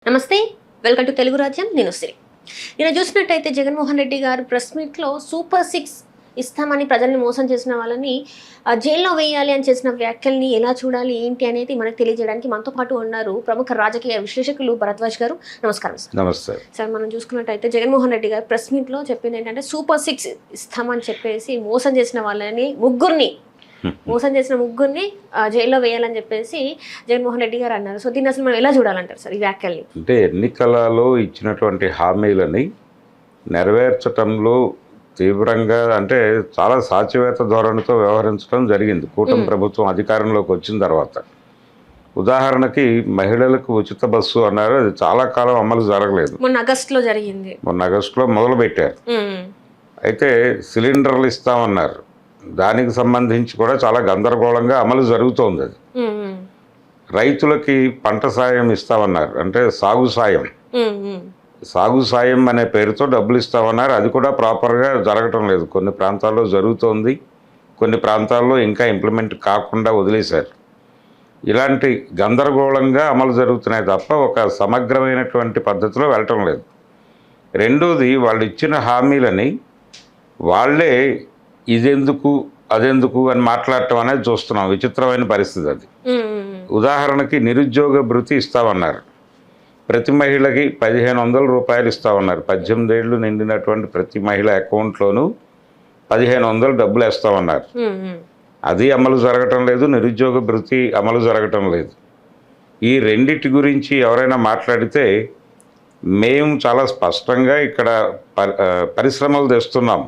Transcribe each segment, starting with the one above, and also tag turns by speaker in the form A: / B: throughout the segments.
A: నమస్తే, welcome to Telugu రాజ్యం. నేను శ్రీ. నేను చూసినట్టయితే జగన్మోహన్ రెడ్డి గారు ప్రెస్ మీట్లో సూపర్ 6 ఇస్తామని ప్రజల్ని మోసం చేసిన వాళ్ళని జైల్లో వేయాలి అని చేసిన వ్యాఖ్యల్ని ఎలా చూడాలి ఏంటి అనేది మనకు తెలియజేయడానికి మనతో పాటు ఉన్నారు ప్రముఖ రాజకీయ విశ్లేషకులు భరద్వాజ్ గారు. నమస్కారం సార్.
B: నమస్తే
A: సార్, మనం చూసుకున్నట్టయితే జగన్మోహన్ రెడ్డి గారు ప్రెస్ మీట్లో చెప్పింది ఏంటంటే సూపర్ 6 ఇస్తామని చెప్పేసి మోసం చేసిన వాళ్ళని మోసం చేసిన ముగ్గురిని జైల్లో వేయాలని చెప్పేసి జగన్మోహన్ రెడ్డి గారు అన్నారు. సో దీన్ని అసలు మనం ఎలా చూడాలంటారు సార్ ఈ వ్యాఖ్యల్ని?
B: అంటే ఎన్నికలలో ఇచ్చినటువంటి హామీలని నెరవేర్చటంలో తీవ్రంగా అంటే చాలా సాచివేత ధోరణితో వ్యవహరించడం జరిగింది కూటమి ప్రభుత్వం అధికారంలోకి వచ్చిన తర్వాత. ఉదాహరణకి మహిళలకు ఉచిత బస్సు అన్నారు, అది చాలా కాలం అమలు జరగలేదు.
A: మొన్న ఆగస్టులో జరిగింది.
B: మొన్న ఆగస్టులో మొదలుపెట్టారు. అయితే సిలిండర్లు ఇస్తామన్నారు, దానికి సంబంధించి కూడా చాలా గందరగోళంగా అమలు జరుగుతోంది. అది రైతులకి పంట సాయం ఇస్తామన్నారు, అంటే సాగు సాయం అనే పేరుతో డబ్బులు ఇస్తామన్నారు, అది కూడా ప్రాపర్గా జరగటం లేదు. కొన్ని ప్రాంతాల్లో జరుగుతోంది, కొన్ని ప్రాంతాల్లో ఇంకా ఇంప్లిమెంట్ కాకుండా వదిలేశారు. ఇలాంటి గందరగోళంగా అమలు జరుగుతున్నాయి తప్ప ఒక సమగ్రమైనటువంటి పద్ధతిలో వెళ్ళటం లేదు. రెండోది, వాళ్ళు ఇచ్చిన హామీలని వాళ్ళే ఇదెందుకు అదెందుకు అని మాట్లాడటం అనేది చూస్తున్నాం. విచిత్రమైన పరిస్థితి అది. ఉదాహరణకి నిరుద్యోగ భృతి ఇస్తామన్నారు, ప్రతి మహిళకి 1500 రూపాయలు ఇస్తామన్నారు. 18 ఏళ్ళు నిండినటువంటి ప్రతి మహిళ అకౌంట్లోనూ 1500 డబ్బులు వేస్తామన్నారు. అది అమలు జరగటం లేదు, నిరుద్యోగ భృతి అమలు జరగటం లేదు. ఈ రెండిటి గురించి ఎవరైనా మాట్లాడితే మేము చాలా స్పష్టంగా ఇక్కడ పరిశ్రమలు తెస్తున్నాం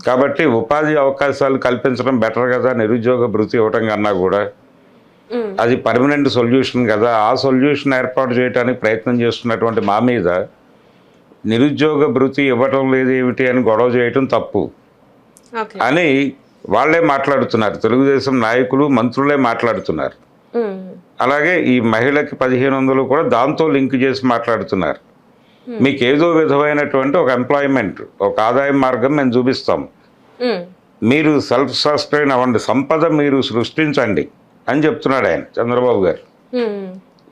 B: కాబట్టి ఉపాధి అవకాశాలు కల్పించడం బెటర్ కదా, నిరుద్యోగ భృతి ఇవ్వటం కన్నా కూడా అది పర్మనెంట్ సొల్యూషన్ కదా. ఆ సొల్యూషన్ ఏర్పాటు చేయడానికి ప్రయత్నం చేస్తున్నటువంటి మా మీద నిరుద్యోగ భృతి ఇవ్వటం లేదు ఏమిటి అని గొడవ చేయటం తప్పు అని వాళ్ళే మాట్లాడుతున్నారు. తెలుగుదేశం నాయకులు మంత్రులే మాట్లాడుతున్నారు. అలాగే ఈ మహిళకి 1500 కూడా దాంతో లింక్ చేసి మాట్లాడుతున్నారు. మీకు ఏదో విధమైనటువంటి ఒక ఎంప్లాయ్మెంట్, ఒక ఆదాయ మార్గం మేము చూపిస్తాం, మీరు సెల్ఫ్ సస్టైన్ అవ్వండి, సంపద మీరు సృష్టించండి అని చెప్తున్నాడు ఆయన, చంద్రబాబు గారు.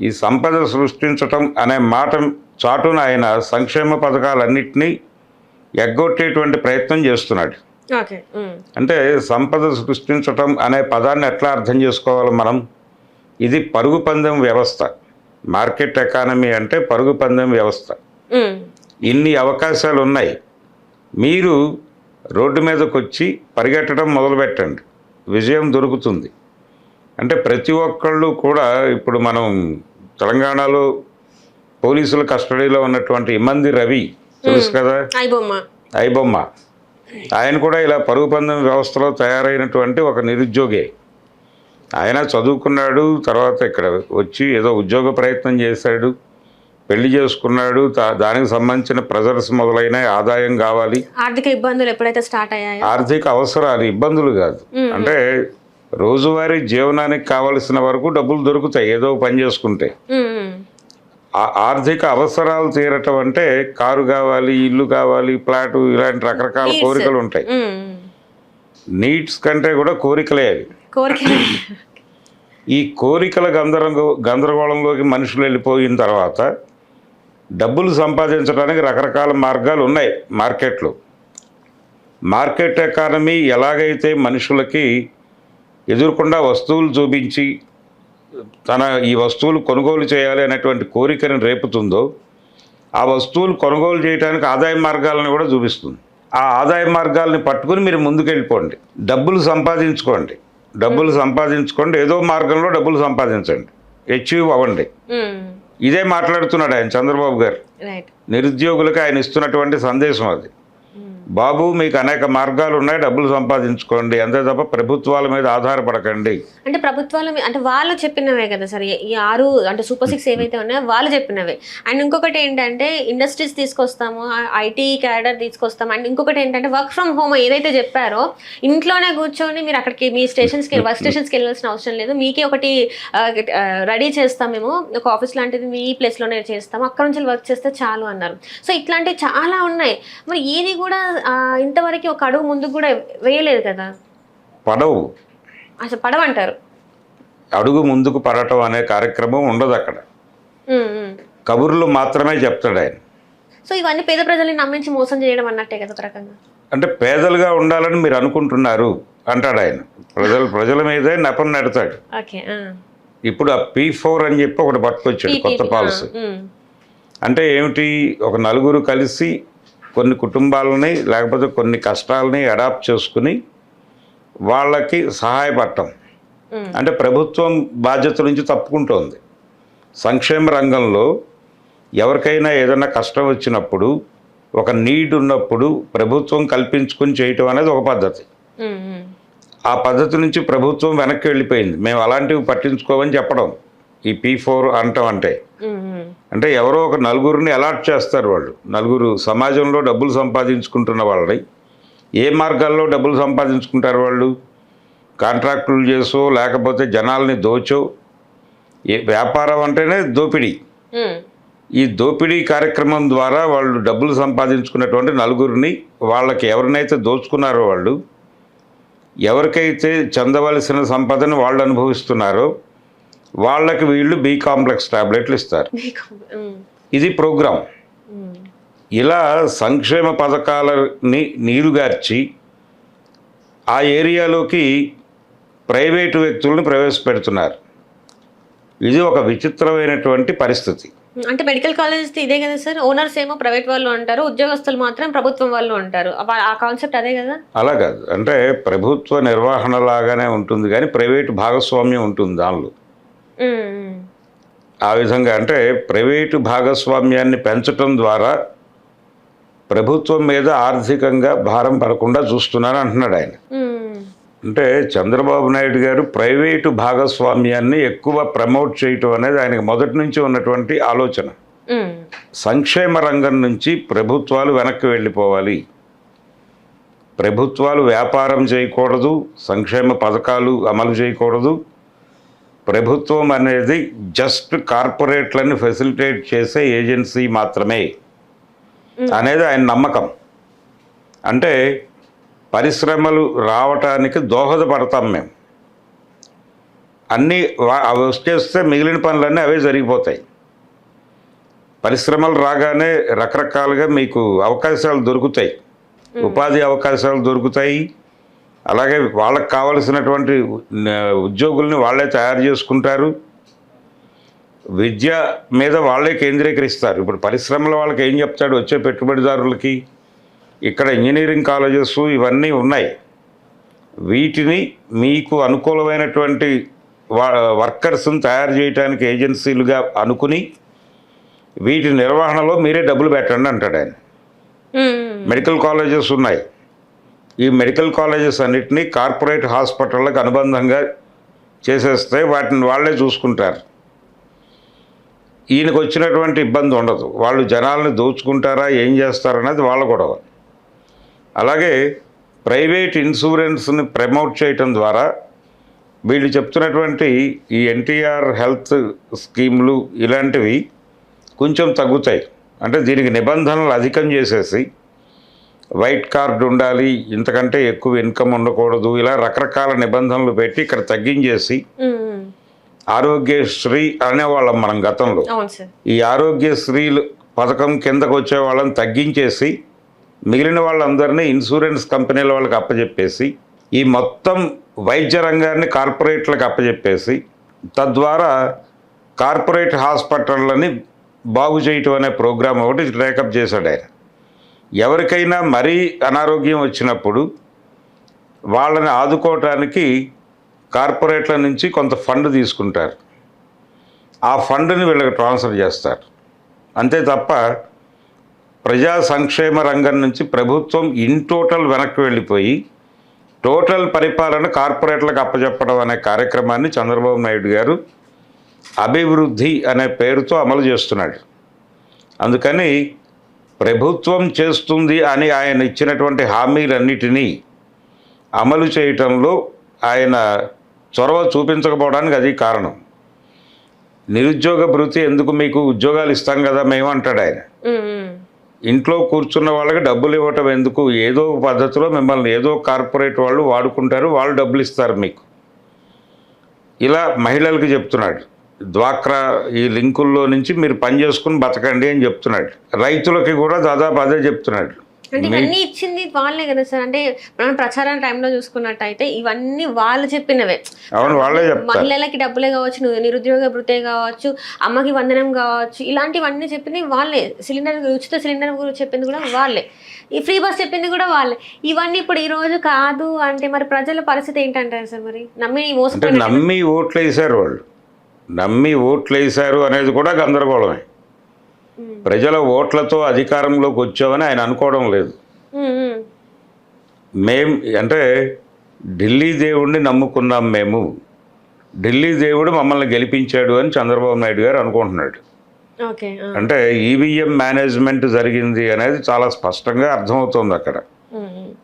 B: ఈ సంపద సృష్టించటం అనే మాట చాటున ఆయన సంక్షేమ పథకాలన్నింటినీ ఎగ్గొట్టేటువంటి ప్రయత్నం చేస్తున్నాడు. అంటే సంపద సృష్టించటం అనే పదాన్ని ఎట్లా అర్థం చేసుకోవాలి మనం? ఇది పరుగు పందెం వ్యవస్థ. మార్కెట్ ఎకానమీ అంటే పరుగు పందెం వ్యవస్థ. ఇన్ని అవకాశాలు ఉన్నాయి, మీరు రోడ్డు మీదకి వచ్చి పరిగెట్టడం మొదలుపెట్టండి, విజయం దొరుకుతుంది. అంటే ప్రతి ఒక్కళ్ళు కూడా ఇప్పుడు మనం తెలంగాణలో పోలీసుల కస్టడీలో ఉన్నటువంటి ఇమ్మంది రవి తెలుసు కదా, ఐబొమ్మ, ఆయన కూడా ఇలా పరుగు పందెం వ్యవస్థలో తయారైనటువంటి ఒక నిరుద్యోగే. ఆయన చదువుకున్నాడు, తర్వాత ఇక్కడ వచ్చి ఏదో ఉద్యోగ ప్రయత్నం చేశాడు, పెళ్లి చేసుకున్నాడు, దానికి సంబంధించిన ప్రెజర్స్ మొదలైన ఆదాయం కావాలి,
A: ఆర్థిక ఇబ్బందులు ఎప్పుడైతే స్టార్ట్ అయ్యాయి,
B: ఆర్థిక అవసరాలు, ఇబ్బందులు కాదు, అంటే రోజువారీ జీవనానికి కావలసిన వరకు డబ్బులు దొరుకుతాయి ఏదో పని చేసుకుంటే. ఆర్థిక అవసరాలు తీరటం అంటే కారు కావాలి, ఇల్లు కావాలి, ఫ్లాటు, ఇలాంటి రకరకాల కోరికలు ఉంటాయి. నీడ్స్ కంటే కూడా కోరికలే అవి. ఈ కోరికల గందరగోళంలోకి మనుషులు వెళ్ళిపోయిన తర్వాత డబ్బులు సంపాదించడానికి రకరకాల మార్గాలు ఉన్నాయి మార్కెట్లో. మార్కెట్ ఎకానమీ ఎలాగైతే మనుషులకి ఎదురుకుండా వస్తువులు చూపించి ఈ వస్తువులు కొనుగోలు చేయాలి అనేటువంటి కోరికను రేపుతుందో, ఆ వస్తువులు కొనుగోలు చేయడానికి ఆదాయ మార్గాలను కూడా చూపిస్తుంది. ఆ ఆదాయ మార్గాల్ని పట్టుకుని మీరు ముందుకెళ్ళిపోండి, డబ్బులు సంపాదించుకోండి, ఏదో మార్గంలో డబ్బులు సంపాదించండి, అచీవ్ అవ్వండి. ఇదే మాట్లాడుతున్నాడు ఆయన, చంద్రబాబు గారు. నిరుద్యోగులకు ఆయన ఇస్తున్నటువంటి సందేశం అది. బాబు, మీకు అనేక మార్గాలు ఉన్నాయి, డబ్బులు సంపాదించుకోండి, అంతే తప్ప ప్రభుత్వాల మీద ఆధారపడకండి.
A: అంటే ప్రభుత్వాల మీద అంటే వాళ్ళు చెప్పినవే కదా సార్ ఈ 6 అంటే సూపర్ 6 ఏవైతే ఉన్నాయో వాళ్ళు చెప్పినవే. అండ్ ఇంకొకటి ఏంటంటే ఇండస్ట్రీస్ తీసుకొస్తాము, ఐటీ క్యాడర్ తీసుకొస్తాము. అండ్ ఇంకొకటి ఏంటంటే వర్క్ ఫ్రమ్ హోమ్ ఏదైతే చెప్పారో, ఇంట్లోనే కూర్చొని మీరు అక్కడికి మీ వర్క్ స్టేషన్స్కి వెళ్ళాల్సిన అవసరం లేదు, మీకే ఒకటి రెడీ చేస్తాం, మేము ఒక ఆఫీస్ లాంటిది మీ ప్లేస్లోనే చేస్తాము, అక్కడ నుంచి వర్క్ చేస్తే చాలు అన్నారు. సో ఇట్లాంటివి చాలా ఉన్నాయి. మరి ఏది కూడా ఇంతవరకు ఒక అడుగు ముందుకు కూడా వేయలేదు కదా. అసలు పడవంటారు,
B: అడుగు ముందుకు పడటం అనే కార్యక్రమం ఉండదు అక్కడ. కబుర్లు మాత్రమే చెప్తాడు ఆయన.
A: సో ఇవన్నీ పేద ప్రజల్ని నమ్మించి మోసం చేయడం అన్నట్టే కదా ఒక రకంగా.
B: అంటే పేదలుగా ఉండాలని మీరు అనుకుంటున్నారు అంటాడు ఆయన. ప్రజల మీదే నెపం నెడతాడు.
A: ఓకే.
B: ఇప్పుడు ఆ P4 అని చెప్పి ఒకటి పట్టుకొచ్చాడు కొత్త పాలసీ. అంటే ఏమిటి, ఒక నలుగురు కలిసి కొన్ని కుటుంబాలని లేకపోతే కొన్ని కష్టాలని అడాప్ట్ చేసుకుని వాళ్ళకి సహాయపడటం. అంటే ప్రభుత్వం బాధ్యత నుంచి తప్పుకుంటోంది. సంక్షేమ రంగంలో ఎవరికైనా ఏదైనా కష్టం వచ్చినప్పుడు, ఒక నీడ్ ఉన్నప్పుడు ప్రభుత్వం కల్పించుకుని చేయటం అనేది ఒక పద్ధతి. ఆ పద్ధతి నుంచి ప్రభుత్వం వెనక్కి వెళ్ళిపోయింది. మేము అలాంటివి పట్టించుకోమని చెప్పడం ఈ P4 అంటాం. అంటే ఎవరో ఒక నలుగురిని అలాట్ చేస్తారు. వాళ్ళు నలుగురు సమాజంలో డబ్బులు సంపాదించుకుంటున్న వాళ్ళని ఏ మార్గాల్లో డబ్బులు సంపాదించుకుంటారు వాళ్ళు? కాంట్రాక్టులు చేసో లేకపోతే జనాల్ని దోచో. వ్యాపారం అంటేనే దోపిడీ. ఈ దోపిడీ కార్యక్రమం ద్వారా వాళ్ళు డబ్బులు సంపాదించుకున్నటువంటి నలుగురిని, వాళ్ళకి ఎవరినైతే దోచుకున్నారో వాళ్ళు, ఎవరికైతే చెందవలసిన సంపదను వాళ్ళు అనుభవిస్తున్నారో వాళ్ళకి వీళ్ళు B కాంప్లెక్స్ టాబ్లెట్లు ఇస్తారు. ఇది ప్రోగ్రాం. ఇలా సంక్షేమ పథకాలని నీరుగార్చి ఆ ఏరియాలోకి ప్రైవేటు వ్యక్తులను ప్రవేశపెడుతున్నారు. ఇది ఒక విచిత్రమైనటువంటి పరిస్థితి.
A: అంటే మెడికల్ కాలేజెస్ ఇదే కదా సార్, ఓనర్స్ ఏమో ప్రైవేట్ వాళ్ళు అంటారు, ఉద్యోగస్తులు మాత్రం ప్రభుత్వం వాళ్ళు అంటారు. ఆ కాన్సెప్ట్ అదే కదా? అలా
B: కాదు. అంటే ప్రభుత్వ నిర్వహణ లాగానే ఉంటుంది కానీ ప్రైవేటు భాగస్వామ్యం ఉంటుంది దానిలో. ఆ విధంగా అంటే ప్రైవేటు భాగస్వామ్యాన్ని పెంచడం ద్వారా ప్రభుత్వం మీద ఆర్థికంగా భారం పడకుండా చూస్తున్నాను అంటున్నాడు ఆయన. అంటే చంద్రబాబు నాయుడు గారు ప్రైవేటు భాగస్వామ్యాన్ని ఎక్కువ ప్రమోట్ చేయటం అనేది ఆయనకు మొదటి నుంచి ఉన్నటువంటి ఆలోచన. సంక్షేమ రంగం నుంచి ప్రభుత్వాలు వెనక్కి వెళ్ళిపోవాలి, ప్రభుత్వాలు వ్యాపారం చేయకూడదు, సంక్షేమ పథకాలు అమలు చేయకూడదు, ప్రభుత్వం అనేది జస్ట్ కార్పొరేట్లను ఫెసిలిటేట్ చేసే ఏజెన్సీ మాత్రమే అనేది ఆయన నమ్మకం. అంటే పరిశ్రమలు రావటానికి దోహదపడతాం మేము, అన్నీ అవి వచ్చేస్తే మిగిలిన పనులన్నీ అవే జరిగిపోతాయి. పరిశ్రమలు రాగానే రకరకాలుగా మీకు అవకాశాలు దొరుకుతాయి, ఉపాధి అవకాశాలు దొరుకుతాయి. అలాగే వాళ్ళకి కావలసినటువంటి ఉద్యోగుల్ని వాళ్ళే తయారు చేసుకుంటారు. విద్య మీద వాళ్ళే కేంద్రీకరిస్తారు. ఇప్పుడు పరిశ్రమల వాళ్ళకి ఏం చెప్తాడు వచ్చే పెట్టుబడిదారులకి, ఇక్కడ ఇంజనీరింగ్ కాలేజెస్ ఇవన్నీ ఉన్నాయి, వీటిని మీకు అనుకూలమైనటువంటి వర్కర్స్ని తయారు చేయడానికి ఏజెన్సీలుగా అనుకుని వీటి నిర్వహణలో మీరే డబ్బులు పెట్టండి అంటాడు ఆయన. మెడికల్ కాలేజెస్ ఉన్నాయి, ఈ మెడికల్ కాలేజెస్ అన్నిటినీ కార్పొరేట్ హాస్పిటళ్ళకు అనుబంధంగా చేసేస్తే వాటిని వాళ్ళే చూసుకుంటారు. ఈయనకు వచ్చినటువంటి ఇబ్బంది ఉండదు. వాళ్ళు జనాల్ని దోచుకుంటారా ఏం చేస్తారనేది వాళ్ళ గొడవ. అలాగే ప్రైవేట్ ఇన్సూరెన్స్ని ప్రమోట్ చేయటం ద్వారా వీళ్ళు చెప్తున్నటువంటి ఈ ఎన్టీఆర్ హెల్త్ స్కీములు ఇలాంటివి కొంచెం తగ్గుతాయి. అంటే దీనికి నిబంధనలు అధికం చేసేసి వైట్ కార్డు ఉండాలి, ఇంతకంటే ఎక్కువ ఇన్కమ్ ఉండకూడదు, ఇలా రకరకాల నిబంధనలు పెట్టి ఇక్కడ తగ్గించేసి ఆరోగ్యశ్రీ అనేవాళ్ళం మనం గతంలో. ఈ ఆరోగ్యశ్రీ పథకం కిందకు వచ్చే వాళ్ళని తగ్గించేసి మిగిలిన వాళ్ళందరినీ ఇన్సూరెన్స్ కంపెనీల వాళ్ళకి అప్పచెప్పేసి ఈ మొత్తం వైద్య రంగాన్ని కార్పొరేట్లకు అప్పచెప్పేసి తద్వారా కార్పొరేట్ హాస్పిటళ్ళని బాగు చేయటం అనే ప్రోగ్రాం ఒకటి టేకప్ చేశాడు ఆయన. ఎవరికైనా మరీ అనారోగ్యం వచ్చినప్పుడు వాళ్ళని ఆదుకోవటానికి కార్పొరేట్ల నుంచి కొంత ఫండ్ తీసుకుంటారు, ఆ ఫండ్ని వీళ్ళకి ట్రాన్స్ఫర్ చేస్తారు. అంతే తప్ప ప్రజా సంక్షేమ రంగం నుంచి ప్రభుత్వం ఇన్ టోటల్ వెనక్కి వెళ్ళిపోయి టోటల్ పరిపాలన కార్పొరేట్లకు అప్పచెప్పడం అనే కార్యక్రమాన్ని చంద్రబాబు నాయుడు గారు అభివృద్ధి అనే పేరుతో అమలు చేస్తున్నాడు. అందుకని ప్రభుత్వం చేస్తుంది అని ఆయన ఇచ్చినటువంటి హామీలన్నిటినీ అమలు చేయటంలో ఆయన చొరవ చూపించకపోవడానికి అది కారణం. నిరుద్యోగ భృతి ఎందుకు, మీకు ఉద్యోగాలు ఇస్తాం కదా మేము అంటాడు ఆయన. ఇంట్లో కూర్చున్న వాళ్ళకి డబ్బులు ఇవ్వటం ఎందుకు, ఏదో పద్ధతిలో మిమ్మల్ని ఏదో కార్పొరేట్ వాళ్ళు వాడుకుంటారు, వాళ్ళు డబ్బులు ఇస్తారు మీకు, ఇలా మహిళలకు చెప్తున్నాడు. డ్వాక్రా ఈ లింకుల్లో నుంచి మీరు పని చేసుకుని బతకండి అని చెప్తున్నాడు. రైతులకి కూడా దాదాపు అదే చెప్తున్నాడు.
A: అంటే ఇవన్నీ ఇచ్చింది వాళ్ళే కదా సార్. అంటే మనం ప్రచారం టైంలో చూసుకున్నట్టయితే ఇవన్నీ వాళ్ళు చెప్పినవే.
B: అవును, వాళ్ళే చెప్తారు.
A: మహిళలకి డబ్బులే కావచ్చు, నిరుద్యోగ భృతే కావచ్చు, అమ్మకి వందనం కావచ్చు, ఇలాంటివన్నీ చెప్పింది వాళ్ళే. సిలిండర్ ఉచిత సిలిండర్ గురించి చెప్పింది కూడా వాళ్ళే. ఈ ఫ్రీ బస్ చెప్పింది కూడా వాళ్ళే. ఇవన్నీ ఇప్పుడు ఈ రోజు కాదు అంటే మరి ప్రజల పరిస్థితి ఏంటంటారు సార్? మరి
B: అంటే నమ్మి ఓట్లు వేసారు వాళ్ళు, నమ్మి ఓట్లు వేసారు అనేది కూడా గందరగోళమే. ప్రజల ఓట్లతో అధికారంలోకి వచ్చామని ఆయన అనుకోవడం లేదు. అంటే ఢిల్లీ దేవుడిని నమ్ముకున్నాం మేము, ఢిల్లీ దేవుడు మమ్మల్ని గెలిపించాడు అని చంద్రబాబు నాయుడు గారు అనుకుంటున్నాడు. అంటే ఈవీఎం మేనేజ్మెంట్ జరిగింది అనేది చాలా స్పష్టంగా అర్థమవుతుంది అక్కడ.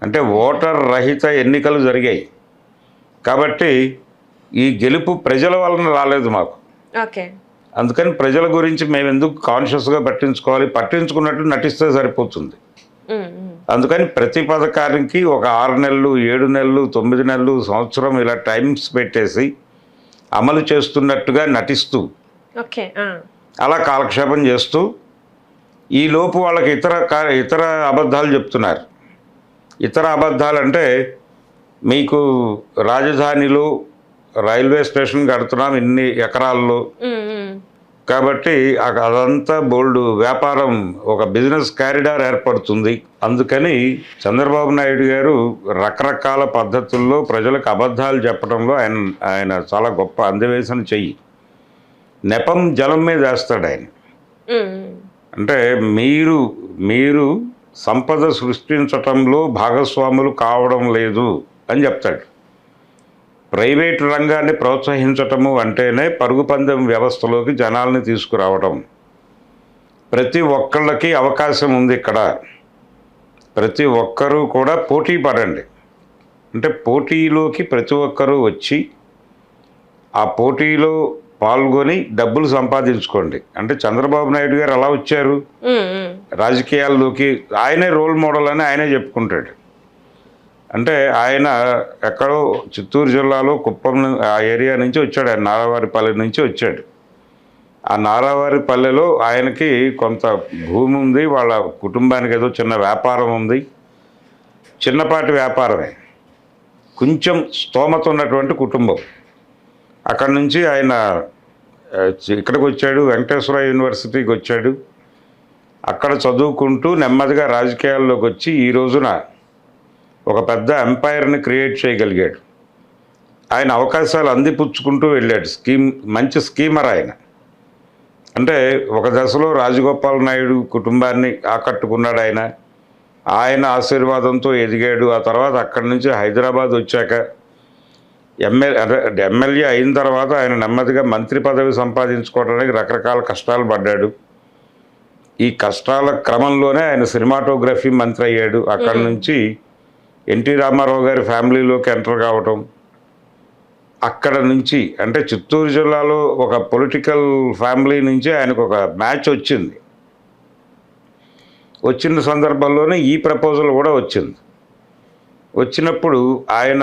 B: అంటే ఓటర్ రహిత ఎన్నికలు జరిగాయి కాబట్టి ఈ గెలుపు ప్రజల వలన రాలేదు మాకు. అందుకని ప్రజల గురించి మేము ఎందుకు కాన్షియస్గా పట్టించుకున్నట్టు నటిస్తే సరిపోతుంది. అందుకని ప్రతి పథకానికి ఒక 6 నెలలు, 7 నెలలు, 9 నెలలు, సంవత్సరం ఇలా టైమ్స్ పెట్టేసి అమలు చేస్తున్నట్టుగా నటిస్తూ అలా కాలక్షేపం చేస్తూ ఈలోపు వాళ్ళకి ఇతర అబద్ధాలు చెప్తున్నారు. ఇతర అబద్ధాలు అంటే మీకు రాజధానిలో రైల్వే స్టేషన్ కడుతున్నాం ఇన్ని ఎకరాల్లో కాబట్టి అదంతా బోల్డ్ వ్యాపారం, ఒక బిజినెస్ కారిడార్ ఏర్పడుతుంది. అందుకని చంద్రబాబు నాయుడు గారు రకరకాల పద్ధతుల్లో ప్రజలకు అబద్ధాలు చెప్పడంలో ఆయన చాలా గొప్ప అందవేసిన చెయ్యి. నెపం జలం మీద వేస్తాడు ఆయన. అంటే మీరు సంపద సృష్టించటంలో భాగస్వాములు కావడం లేదు అని చెప్తాడు. ప్రైవేటు రంగాన్ని ప్రోత్సహించటము అంటేనే పరుగు పందెం వ్యవస్థలోకి జనాల్ని తీసుకురావటం. ప్రతి ఒక్కళ్ళకి అవకాశం ఉంది ఇక్కడ, ప్రతి ఒక్కరూ కూడా పోటీ పడండి. అంటే పోటీలోకి ప్రతి ఒక్కరూ వచ్చి ఆ పోటీలో పాల్గొని డబ్బులు సంపాదించుకోండి. అంటే చంద్రబాబు నాయుడు గారు ఎలా వచ్చారు రాజకీయాల్లోకి? ఆయనే రోల్ మోడల్ అని ఆయనే చెప్పుకుంటాడు. అంటే ఆయన ఎక్కడో చిత్తూరు జిల్లాలో కుప్పం ఆ ఏరియా నుంచి వచ్చాడు, ఆయన నారావారిపల్లె నుంచి వచ్చాడు. ఆ నారావారిపల్లెలో ఆయనకి కొంత భూమి ఉంది, వాళ్ళ కుటుంబానికి ఏదో చిన్న వ్యాపారం ఉంది, చిన్నపాటి వ్యాపారమే, కొంచెం స్తోమత ఉన్నటువంటి కుటుంబం. అక్కడి నుంచి ఆయన ఇక్కడికి వచ్చాడు, వెంకటేశ్వర యూనివర్సిటీకి వచ్చాడు. అక్కడ చదువుకుంటూ నెమ్మదిగా రాజకీయాల్లోకి వచ్చి ఈ రోజున ఒక పెద్ద ఎంపైర్ని క్రియేట్ చేయగలిగాడు. ఆయన అవకాశాలు అందిపుచ్చుకుంటూ వెళ్ళాడు. మంచి స్కీమర్ ఆయన. అంటే ఒక దశలో రాజగోపాల్ నాయుడు కుటుంబాన్ని ఆకట్టుకున్నాడు ఆయన ఆశీర్వాదంతో ఎదిగాడు. ఆ తర్వాత అక్కడి నుంచి హైదరాబాద్ వచ్చాక ఎమ్మెల్యే అయిన తర్వాత ఆయన నెమ్మదిగా మంత్రి పదవి సంపాదించుకోవడానికి రకరకాల కష్టాలు పడ్డాడు. ఈ కష్టాల క్రమంలోనే ఆయన సినిమాటోగ్రఫీ మంత్రి అయ్యాడు. అక్కడి నుంచి ఎన్టీ రామారావు గారి ఫ్యామిలీలోకి ఎంటర్ కావటం, అక్కడ నుంచి అంటే చిత్తూరు జిల్లాలో ఒక పొలిటికల్ ఫ్యామిలీ నుంచి ఆయనకు ఒక మ్యాచ్ వచ్చింది. వచ్చిన సందర్భంలోనే ఈ ప్రపోజల్ కూడా వచ్చింది. వచ్చినప్పుడు ఆయన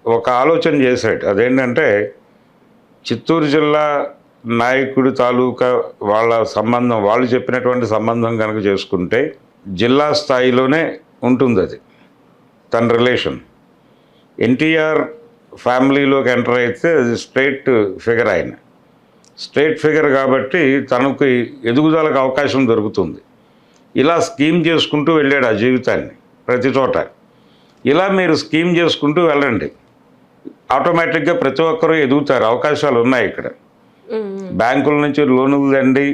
B: ఒక ఆలోచన చేశాడు. అదేంటంటే చిత్తూరు జిల్లా నాయకుడి తాలూకా వాళ్ళ సంబంధం, వాళ్ళు చెప్పినటువంటి సంబంధం కనుక చేసుకుంటే జిల్లా స్థాయిలోనే ఉంటుంది అది తన రిలేషన్. ఎన్టీఆర్ ఫ్యామిలీలోకి ఎంటర్ అయితే అది స్టేట్ ఫిగర్, ఆయన స్టేట్ ఫిగర్ కాబట్టి తనకు ఎదుగుదలకు అవకాశం దొరుకుతుంది. ఇలా స్కీమ్ చేసుకుంటూ వెళ్ళాడు ఆ జీవితాన్ని ప్రతి చోట. ఇలా మీరు స్కీమ్ చేసుకుంటూ వెళ్ళండి, ఆటోమేటిక్గా ప్రతి ఒక్కరూ ఎదుగుతారు. అవకాశాలు ఉన్నాయి ఇక్కడ. బ్యాంకుల నుంచి లోనులు తండి,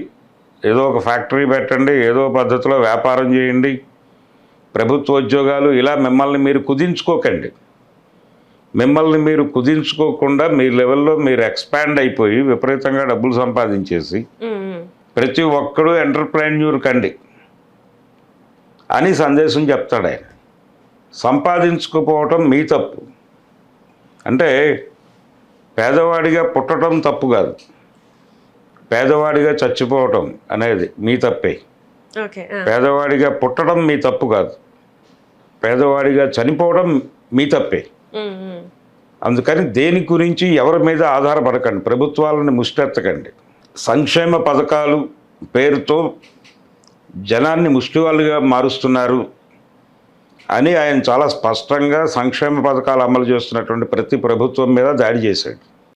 B: ఏదో ఒక ఫ్యాక్టరీ పెట్టండి, ఏదో పద్ధతిలో వ్యాపారం చేయండి, ప్రభుత్వ ఉద్యోగాలు, ఇలా మిమ్మల్ని మీరు కుదించుకోకండి. మిమ్మల్ని మీరు కుదించుకోకుండా మీ లెవెల్లో మీరు ఎక్స్పాండ్ అయిపోయి విపరీతంగా డబ్బులు సంపాదించేసి ప్రతి ఒక్కరూ ఎంటర్ప్రెన్యూర్ కండి అని సందేశం చెప్తాడు ఆయన. సంపాదించుకోపోవటం మీ తప్పు. అంటే పేదవాడిగా పుట్టడం తప్పు కాదు, పేదవాడిగా చచ్చిపోవటం అనేది మీ తప్పే. పేదవాడిగా పుట్టడం మీ తప్పు కాదు, పేదవాడిగా చనిపోవడం మీ తప్పే. అందుకని దేని గురించి ఎవరి మీద ఆధారపడకండి, ప్రభుత్వాలను ముష్టెత్తకండి. సంక్షేమ పథకాలు పేరుతో జనాన్ని ముష్టివాళ్ళుగా మారుస్తున్నారు అని ఆయన చాలా స్పష్టంగా సంక్షేమ పథకాలు అమలు చేస్తున్నటువంటి ప్రతి ప్రభుత్వం మీద దాడి చేశాడు.